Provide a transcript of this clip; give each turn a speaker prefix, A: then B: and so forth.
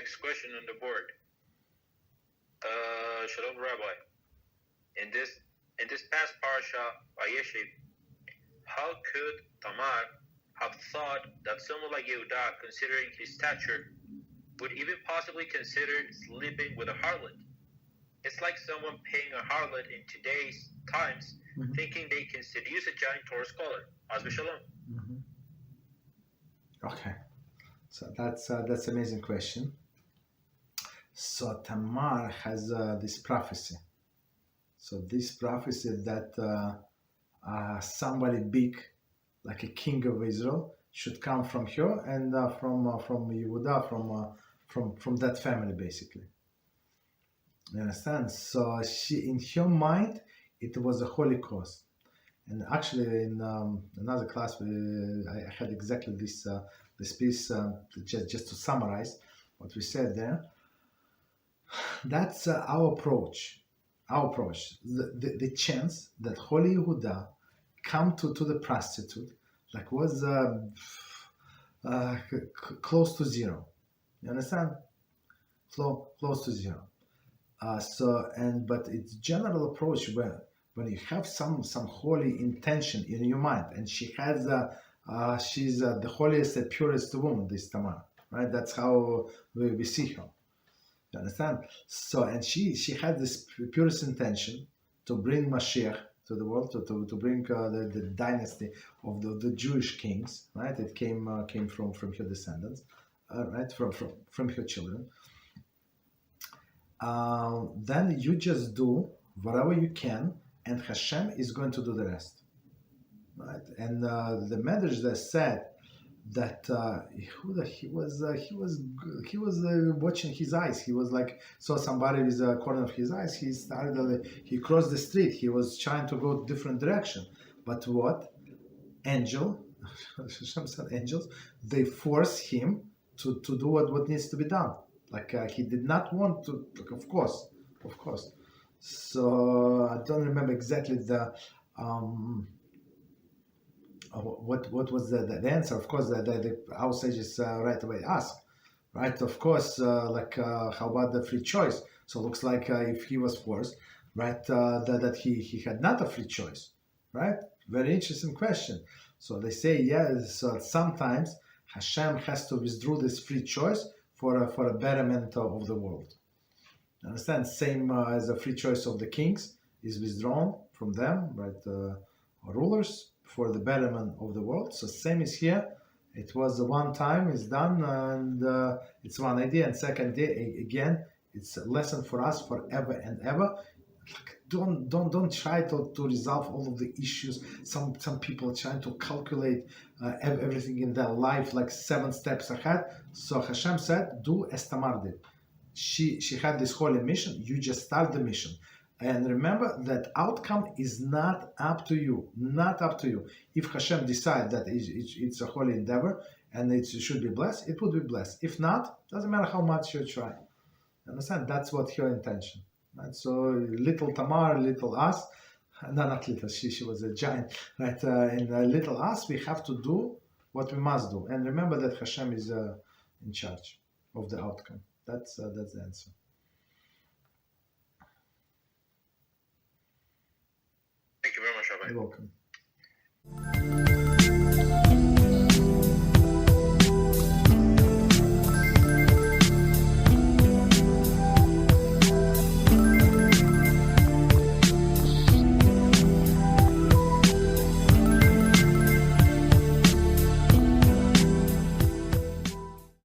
A: next question on the board. Shalom, Rabbi. In this past parasha, Vayeshev, how could Tamar have thought that someone like Yehudah, considering his stature, would even possibly consider sleeping with a harlot? It's like someone paying a harlot in today's times, thinking they can seduce a giant Torah scholar. As Shalom.
B: Okay, so that's an amazing question. So Tamar has this prophecy. So this prophecy that somebody big, like a king of Israel, should come from her and from Yehudah, from that family, basically. You understand? So she, in her mind, it was a holy cause. And actually, in another class, I had exactly this piece, just to summarize what we said there. That's our approach. Our approach. The chance that Holy Yehudah come to the prostitute, like, was close to zero. You understand? Close to zero. But it's general approach when you have some holy intention in your mind, and she has she's the holiest and purest woman, this Tamar, right? That's how we see her. You understand? So, and she had this purest intention to bring Mashiach to the world, to bring the dynasty of the Jewish kings, right? It came from her descendants, right? From her children. Then you just do whatever you can, and HaShem is going to do the rest, right? And the Medrash that said that Yehudah, he was watching his eyes. He was like, saw somebody with a corner of his eyes. He crossed the street. He was trying to go different direction. But what? Hashem said angels, they force him to do what needs to be done. Like he did not want to, like, of course. So I don't remember exactly the what was the answer. Of course, our sages right away ask, right? Of course, how about the free choice? So it looks like if he was forced, right, that he had not a free choice, right? Very interesting question. So they say, yes, so sometimes Hashem has to withdraw this free choice for a betterment of the world. Understand? Same as the free choice of the kings is withdrawn from them, right? Rulers, for the betterment of the world. So same is here. It was one time, it's done, and it's one idea. And second day, again, it's a lesson for us forever and ever. Don't try to resolve all of the issues. Some people are trying to calculate everything in their life like 7 steps ahead. So Hashem said, do as Tamar did. She had this holy mission. You just start the mission. And remember that outcome is not up to you. Not up to you. If Hashem decides that it's a holy endeavor and it should be blessed, it would be blessed. If not, doesn't matter how much you try. Understand? That's what her intention. Right? So little Tamar, little us. No, not little. She was a giant. Right? In little us, we have to do what we must do. And remember that Hashem is in charge of the outcome. That's the answer.
A: Thank you very much, Rabbi.
B: You're welcome.